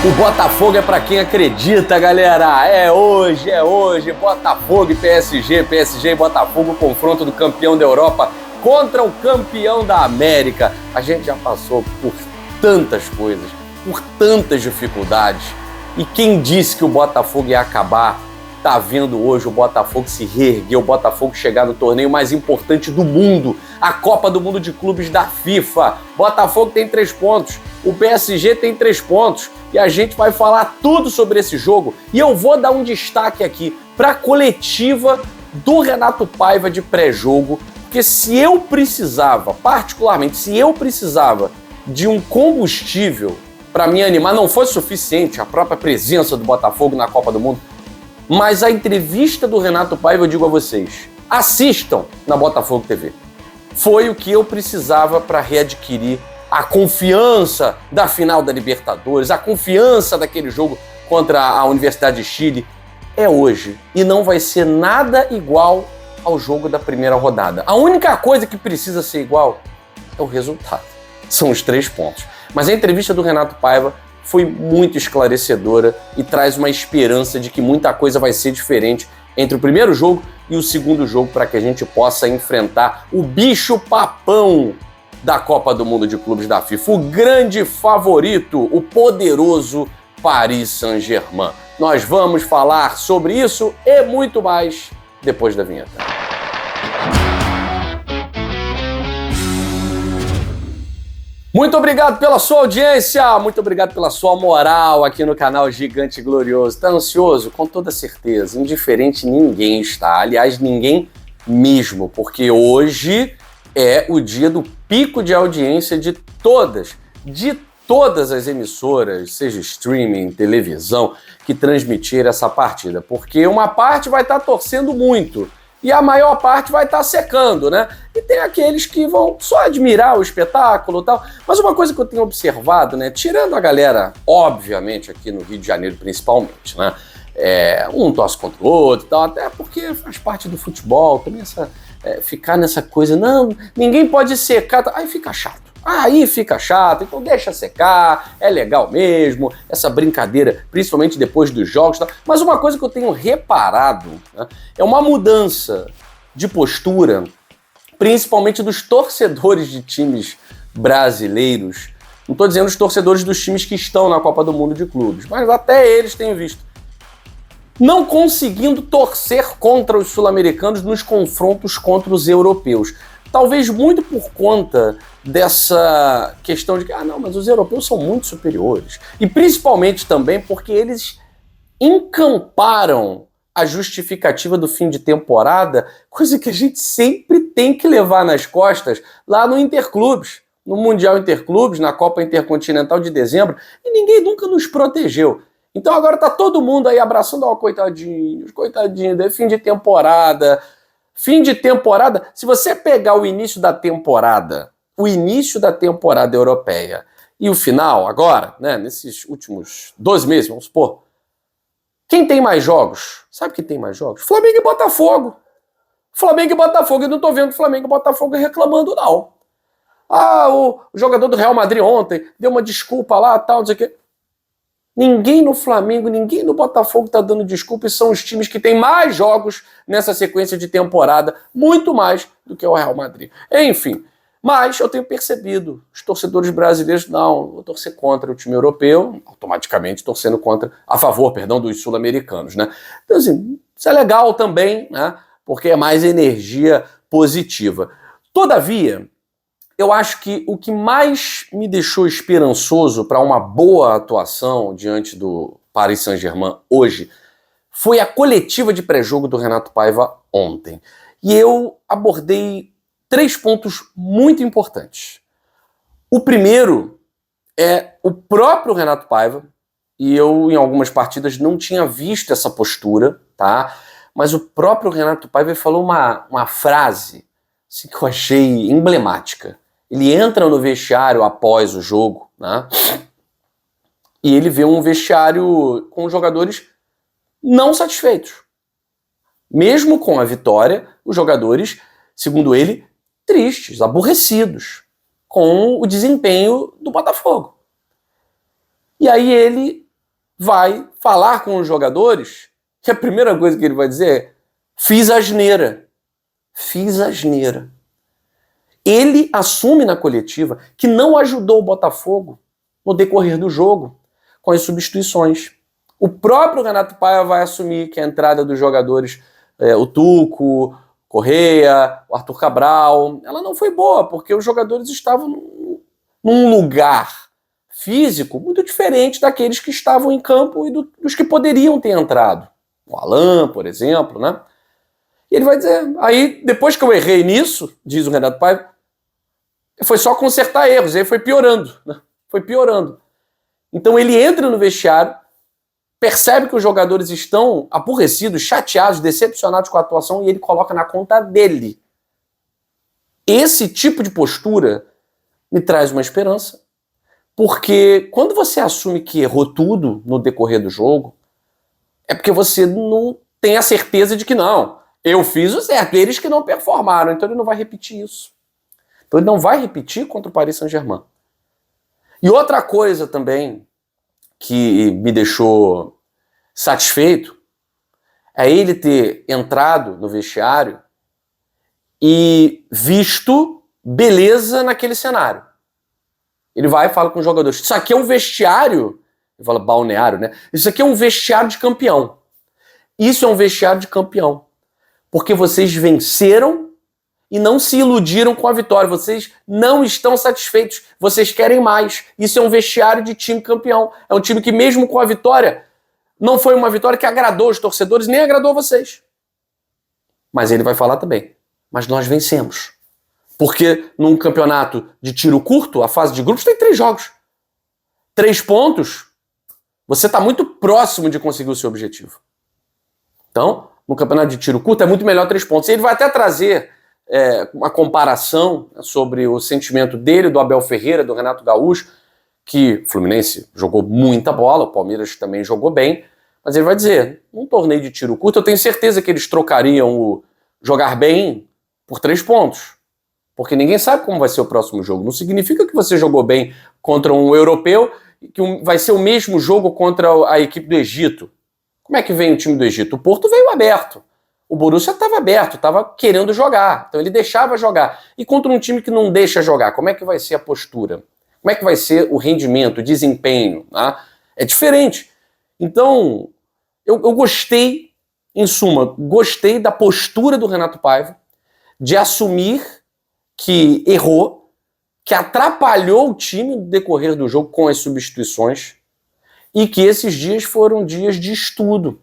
O Botafogo é pra quem acredita, galera. É hoje. Botafogo e PSG, PSG e Botafogo, confronto do campeão da Europa contra o campeão da América. A gente já passou por tantas coisas, por tantas dificuldades. E quem disse que o Botafogo ia acabar, tá vendo hoje o Botafogo se reerguer, o Botafogo chegar no torneio mais importante do mundo, a Copa do Mundo de Clubes da FIFA. Botafogo tem 3 pontos, o PSG tem 3 pontos. E a gente vai falar tudo sobre esse jogo. E eu vou dar um destaque aqui para a coletiva do Renato Paiva de pré-jogo, porque se eu precisava, particularmente, se eu precisava de um combustível para me animar, não foi suficiente a própria presença do Botafogo na Copa do Mundo, mas a entrevista do Renato Paiva, eu digo a vocês, assistam na Botafogo TV. Foi o que eu precisava para readquirir a confiança da final da Libertadores, a confiança daquele jogo contra a Universidade de Chile. É hoje e não vai ser nada igual ao jogo da primeira rodada. A única coisa que precisa ser igual é o resultado. São os 3 pontos. Mas a entrevista do Renato Paiva foi muito esclarecedora e traz uma esperança de que muita coisa vai ser diferente entre o primeiro jogo e o segundo jogo para que a gente possa enfrentar o bicho-papão da Copa do Mundo de Clubes da FIFA, o grande favorito, o poderoso Paris Saint-Germain. Nós vamos falar sobre isso e muito mais depois da vinheta. Muito obrigado pela sua audiência, muito obrigado pela sua moral aqui no canal Gigante Glorioso. Tá ansioso? Com toda certeza, indiferente ninguém está, aliás, ninguém mesmo, porque hoje é o dia do pico de audiência de todas as emissoras, seja streaming, televisão, que transmitiram essa partida. Porque uma parte vai estar torcendo muito e a maior parte vai estar secando, né? E tem aqueles que vão só admirar o espetáculo e tal. Mas uma coisa que eu tenho observado, né? Tirando a galera, obviamente, aqui no Rio de Janeiro principalmente, né? Um torce contra o outro e tal, até porque faz parte do futebol, também ficar nessa coisa, não, ninguém pode secar, aí fica chato, então deixa secar, é legal mesmo, essa brincadeira, principalmente depois dos jogos, tá? Mas uma coisa que eu tenho reparado, né, é uma mudança de postura, principalmente dos torcedores de times brasileiros, não estou dizendo os torcedores dos times que estão na Copa do Mundo de Clubes, mas até eles tenho visto, não conseguindo torcer contra os sul-americanos nos confrontos contra os europeus. Talvez muito por conta dessa questão de que, mas os europeus são muito superiores. E principalmente também porque eles encamparam a justificativa do fim de temporada, coisa que a gente sempre tem que levar nas costas lá no Interclubes, no Mundial Interclubes, na Copa Intercontinental de dezembro, e ninguém nunca nos protegeu. Então agora tá todo mundo aí abraçando, coitadinhos, é fim de temporada. Fim de temporada, se você pegar o início da temporada europeia e o final agora, né, nesses últimos 12 meses, vamos supor, quem tem mais jogos? Sabe quem tem mais jogos? Flamengo e Botafogo. Eu não tô vendo Flamengo e Botafogo reclamando, não. O jogador do Real Madrid ontem deu uma desculpa lá, tal, não sei o quê. Ninguém no Flamengo, ninguém no Botafogo tá dando desculpa e são os times que têm mais jogos nessa sequência de temporada, muito mais do que o Real Madrid. Enfim, mas eu tenho percebido, os torcedores brasileiros, não, vou torcer contra o time europeu, automaticamente torcendo a favor dos sul-americanos, né? Então assim, isso é legal também, né? Porque é mais energia positiva. Todavia, eu acho que o que mais me deixou esperançoso para uma boa atuação diante do Paris Saint-Germain hoje foi a coletiva de pré-jogo do Renato Paiva ontem. E eu abordei 3 pontos muito importantes. O primeiro é o próprio Renato Paiva, e eu em algumas partidas não tinha visto essa postura, tá? Mas o próprio Renato Paiva falou uma frase assim, que eu achei emblemática. Ele entra no vestiário após o jogo, né? E ele vê um vestiário com jogadores não satisfeitos. Mesmo com a vitória, os jogadores, segundo ele, tristes, aborrecidos com o desempenho do Botafogo. E aí ele vai falar com os jogadores que a primeira coisa que ele vai dizer é: fiz asneira. Fiz asneira. Ele assume na coletiva que não ajudou o Botafogo no decorrer do jogo com as substituições. O próprio Renato Paiva vai assumir que a entrada dos jogadores, o Tuco, Correia, o Arthur Cabral, ela não foi boa, porque os jogadores estavam num lugar físico muito diferente daqueles que estavam em campo e dos que poderiam ter entrado. O Alan, por exemplo, né? E ele vai dizer, aí depois que eu errei nisso, diz o Renato Paiva, foi só consertar erros, aí foi piorando, né? Foi piorando. Então ele entra no vestiário, percebe que os jogadores estão aborrecidos, chateados, decepcionados com a atuação e ele coloca na conta dele. Esse tipo de postura me traz uma esperança, porque quando você assume que errou tudo no decorrer do jogo, é porque você não tem a certeza de que não, eu fiz o certo, eles que não performaram, então ele não vai repetir isso. Então ele não vai repetir contra o Paris Saint-Germain. E outra coisa também que me deixou satisfeito é ele ter entrado no vestiário e visto beleza naquele cenário. Ele vai e fala com os jogadores, isso aqui é um vestiário, ele fala balneário, né? Isso aqui é um vestiário de campeão. Isso é um vestiário de campeão. Porque vocês venceram e não se iludiram com a vitória. Vocês não estão satisfeitos. Vocês querem mais. Isso é um vestiário de time campeão. É um time que mesmo com a vitória, não foi uma vitória que agradou os torcedores, nem agradou vocês. Mas ele vai falar também. Mas nós vencemos. Porque num campeonato de tiro curto, a fase de grupos tem 3 jogos. 3 pontos, você está muito próximo de conseguir o seu objetivo. Então, no campeonato de tiro curto é muito melhor 3 pontos. E ele vai até trazer uma comparação sobre o sentimento dele, do Abel Ferreira, do Renato Gaúcho, que o Fluminense jogou muita bola, o Palmeiras também jogou bem, mas ele vai dizer, num torneio de tiro curto, eu tenho certeza que eles trocariam o jogar bem por 3 pontos. Porque ninguém sabe como vai ser o próximo jogo. Não significa que você jogou bem contra um europeu, que vai ser o mesmo jogo contra a equipe do Egito. Como é que vem o time do Egito? O Porto veio aberto. O Borussia estava aberto, estava querendo jogar. Então ele deixava jogar. E contra um time que não deixa jogar, como é que vai ser a postura? Como é que vai ser o rendimento, o desempenho? Né? É diferente. Então, eu gostei, em suma, gostei da postura do Renato Paiva de assumir que errou, que atrapalhou o time no decorrer do jogo com as substituições e que esses dias foram dias de estudo.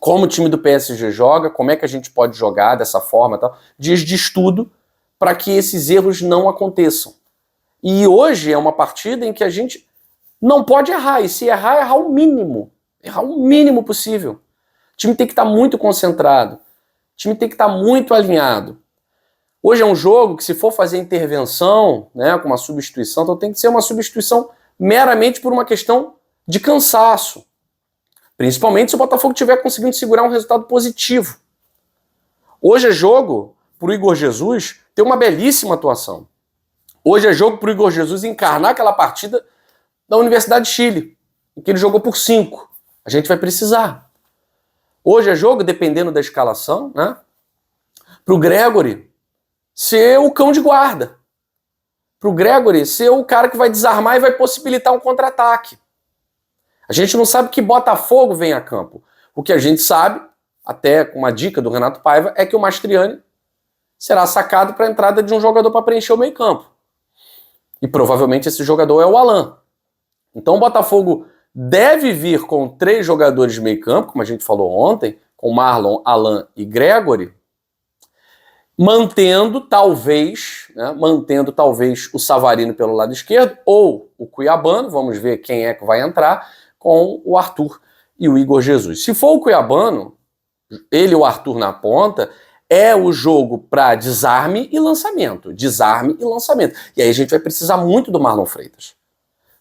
Como o time do PSG joga, como é que a gente pode jogar dessa forma, tal. Dias de estudo para que esses erros não aconteçam. E hoje é uma partida em que a gente não pode errar, e se errar, errar o mínimo possível. O time tem que estar muito concentrado, o time tem que estar muito alinhado. Hoje é um jogo que, se for fazer intervenção, né, com uma substituição, então tem que ser uma substituição meramente por uma questão de cansaço. Principalmente se o Botafogo estiver conseguindo segurar um resultado positivo. Hoje é jogo para o Igor Jesus ter uma belíssima atuação. Hoje é jogo para o Igor Jesus encarnar aquela partida da Universidade de Chile, em que ele jogou por 5. A gente vai precisar. Hoje é jogo, dependendo da escalação, né, para o Gregore ser o cão de guarda. Para o Gregore ser o cara que vai desarmar e vai possibilitar um contra-ataque. A gente não sabe que Botafogo vem a campo. O que a gente sabe, até com uma dica do Renato Paiva, é que o Mastriani será sacado para a entrada de um jogador para preencher o meio-campo. E provavelmente esse jogador é o Alan. Então o Botafogo deve vir com 3 jogadores de meio-campo, como a gente falou ontem, com Marlon, Alan e Gregore, mantendo talvez o Savarino pelo lado esquerdo, ou o Cuiabano, vamos ver quem é que vai entrar, com o Arthur e o Igor Jesus. Se for o Cuiabano, ele e o Arthur na ponta, é o jogo para desarme e lançamento. Desarme e lançamento. E aí a gente vai precisar muito do Marlon Freitas.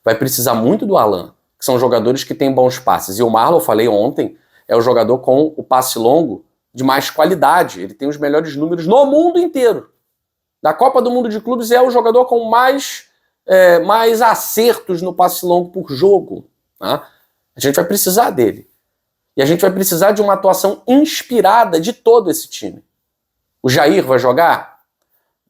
Vai precisar muito do Alan, que são jogadores que têm bons passes. E o Marlon, eu falei ontem, é o jogador com o passe longo de mais qualidade. Ele tem os melhores números no mundo inteiro. Da Copa do Mundo de Clubes é o jogador com mais acertos no passe longo por jogo. Tá? A A gente vai precisar dele. E a gente vai precisar de uma atuação inspirada de todo esse time. O Jair vai jogar?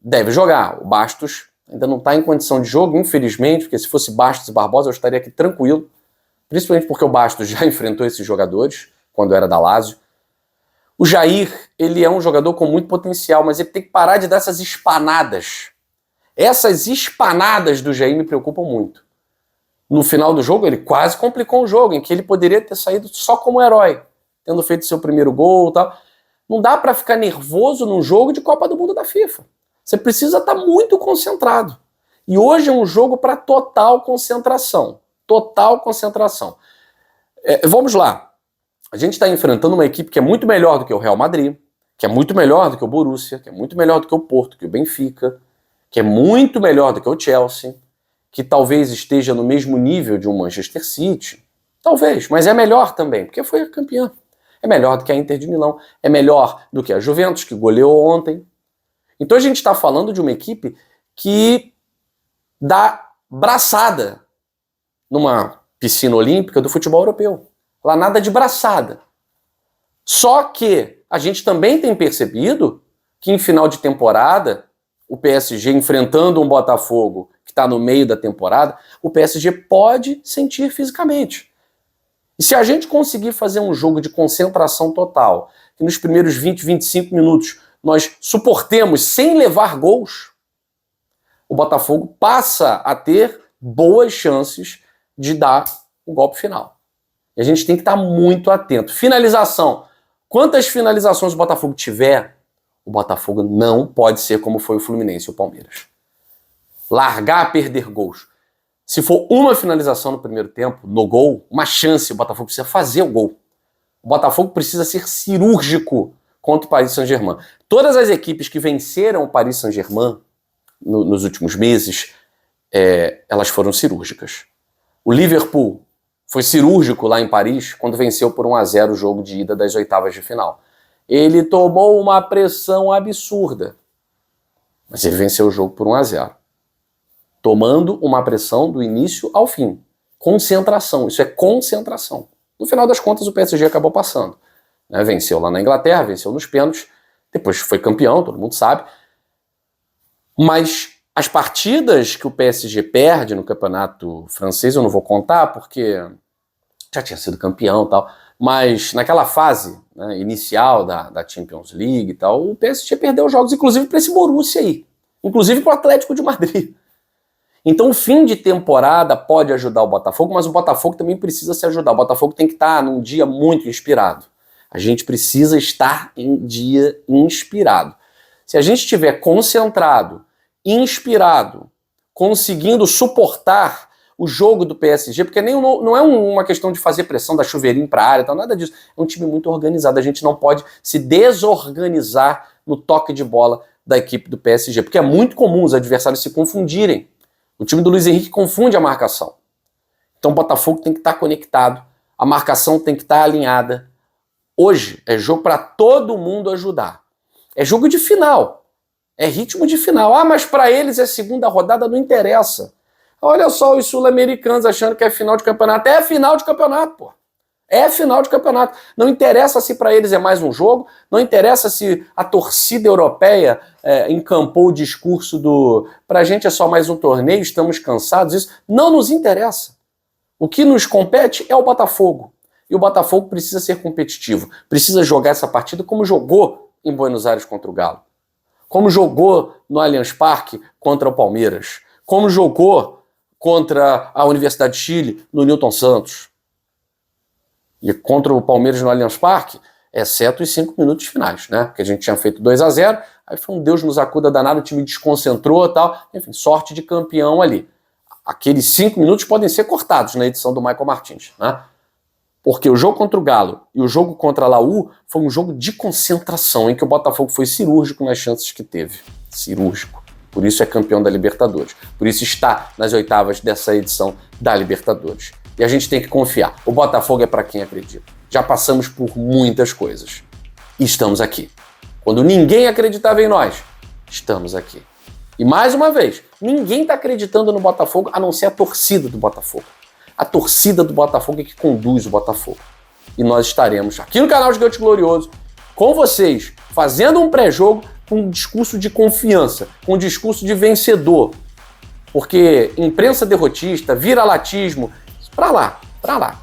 Deve jogar. O Bastos ainda não está em condição de jogo, infelizmente, porque se fosse Bastos e Barbosa eu estaria aqui tranquilo. Principalmente porque o Bastos já enfrentou esses jogadores quando era da Lazio. O Jair, ele é um jogador com muito potencial, mas ele tem que parar de dar essas espanadas. Essas espanadas do Jair me preocupam muito. No final do jogo, ele quase complicou um jogo, em que ele poderia ter saído só como herói, tendo feito seu primeiro gol e tal. Não dá pra ficar nervoso num jogo de Copa do Mundo da FIFA. Você precisa estar muito concentrado. E hoje é um jogo para total concentração. Total concentração. Vamos lá. A gente está enfrentando uma equipe que é muito melhor do que o Real Madrid, que é muito melhor do que o Borussia, que é muito melhor do que o Porto, que o Benfica, que é muito melhor do que o Chelsea, que talvez esteja no mesmo nível de um Manchester City. Talvez, mas é melhor também, porque foi a campeã. É melhor do que a Inter de Milão, é melhor do que a Juventus, que goleou ontem. Então a gente está falando de uma equipe que dá braçada numa piscina olímpica do futebol europeu. Lá nada de braçada. Só que a gente também tem percebido que em final de temporada, o PSG enfrentando um Botafogo que está no meio da temporada, o PSG pode sentir fisicamente. E se a gente conseguir fazer um jogo de concentração total, que nos primeiros 20, 25 minutos nós suportemos sem levar gols, o Botafogo passa a ter boas chances de dar o golpe final. E a gente tem que estar muito atento. Finalização. Quantas finalizações o Botafogo tiver, o Botafogo não pode ser como foi o Fluminense e o Palmeiras. Largar a perder gols. Se for uma finalização no primeiro tempo, no gol, uma chance, o Botafogo precisa fazer o gol. O Botafogo precisa ser cirúrgico contra o Paris Saint-Germain. Todas as equipes que venceram o Paris Saint-Germain nos últimos meses, elas foram cirúrgicas. O Liverpool foi cirúrgico lá em Paris quando venceu por 1-0 o jogo de ida das oitavas de final. Ele tomou uma pressão absurda, mas ele venceu o jogo por 1-0. Tomando uma pressão do início ao fim. Concentração, isso é concentração. No final das contas, o PSG acabou passando. Venceu lá na Inglaterra, venceu nos pênaltis, depois foi campeão, todo mundo sabe. Mas as partidas que o PSG perde no campeonato francês, eu não vou contar, porque já tinha sido campeão e tal, mas naquela fase inicial da Champions League e tal, o PSG perdeu jogos, inclusive para esse Borussia aí, inclusive para o Atlético de Madrid. Então o fim de temporada pode ajudar o Botafogo, mas o Botafogo também precisa se ajudar. O Botafogo tem que estar num dia muito inspirado. A gente precisa estar em dia inspirado. Se a gente estiver concentrado, inspirado, conseguindo suportar o jogo do PSG, porque não é uma questão de fazer pressão, dar chuveirinho para a área, tal, nada disso. É um time muito organizado. A gente não pode se desorganizar no toque de bola da equipe do PSG, porque é muito comum os adversários se confundirem. O time do Luiz Henrique confunde a marcação. Então o Botafogo tem que estar conectado, a marcação tem que estar alinhada. Hoje é jogo para todo mundo ajudar. É jogo de final. É ritmo de final. Ah, mas para eles é segunda rodada, não interessa. Olha só os sul-americanos achando que é final de campeonato. É final de campeonato, pô. É final de campeonato. Não interessa se para eles é mais um jogo, não interessa se a torcida europeia encampou o discurso do pra gente é só mais um torneio, estamos cansados, isso não nos interessa. O que nos compete é o Botafogo. E o Botafogo precisa ser competitivo, precisa jogar essa partida como jogou em Buenos Aires contra o Galo, como jogou no Allianz Parque contra o Palmeiras, como jogou contra a Universidade de Chile no Newton Santos. E contra o Palmeiras no Allianz Parque, exceto os 5 minutos finais, né? Porque a gente tinha feito 2-0, aí foi um Deus nos acuda danado, o time desconcentrou e tal. Enfim, sorte de campeão ali. Aqueles 5 minutos podem ser cortados na edição do Michael Martins, né? Porque o jogo contra o Galo e o jogo contra a Laú foi um jogo de concentração, em que o Botafogo foi cirúrgico nas chances que teve. Cirúrgico. Por isso é campeão da Libertadores. Por isso está nas oitavas dessa edição da Libertadores. E a gente tem que confiar. O Botafogo é para quem acredita. Já passamos por muitas coisas. E estamos aqui. Quando ninguém acreditava em nós, estamos aqui. E mais uma vez, ninguém está acreditando no Botafogo a não ser a torcida do Botafogo. A torcida do Botafogo é que conduz o Botafogo. E nós estaremos aqui no canal Gigante Glorioso com vocês, fazendo um pré-jogo com um discurso de confiança, com um discurso de vencedor. Porque imprensa derrotista, viralatismo, pra lá.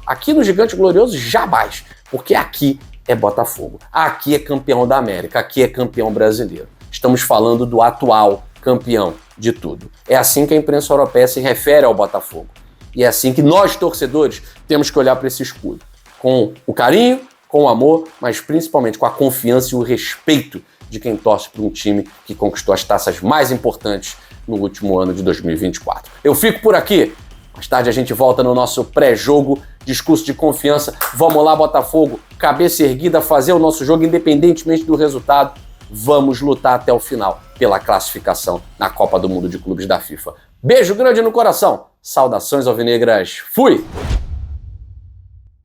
Aqui no Gigante Glorioso, jamais. Porque aqui é Botafogo. Aqui é campeão da América. Aqui é campeão brasileiro. Estamos falando do atual campeão de tudo. É assim que a imprensa europeia se refere ao Botafogo. E é assim que nós, torcedores, temos que olhar para esse escudo. Com o carinho, com o amor, mas principalmente com a confiança e o respeito de quem torce para um time que conquistou as taças mais importantes no último ano de 2024. Eu fico por aqui. Mais tarde a gente volta no nosso pré-jogo, discurso de confiança. Vamos lá, Botafogo, cabeça erguida, fazer o nosso jogo independentemente do resultado. Vamos lutar até o final pela classificação na Copa do Mundo de Clubes da FIFA. Beijo grande no coração. Saudações alvinegras. Fui!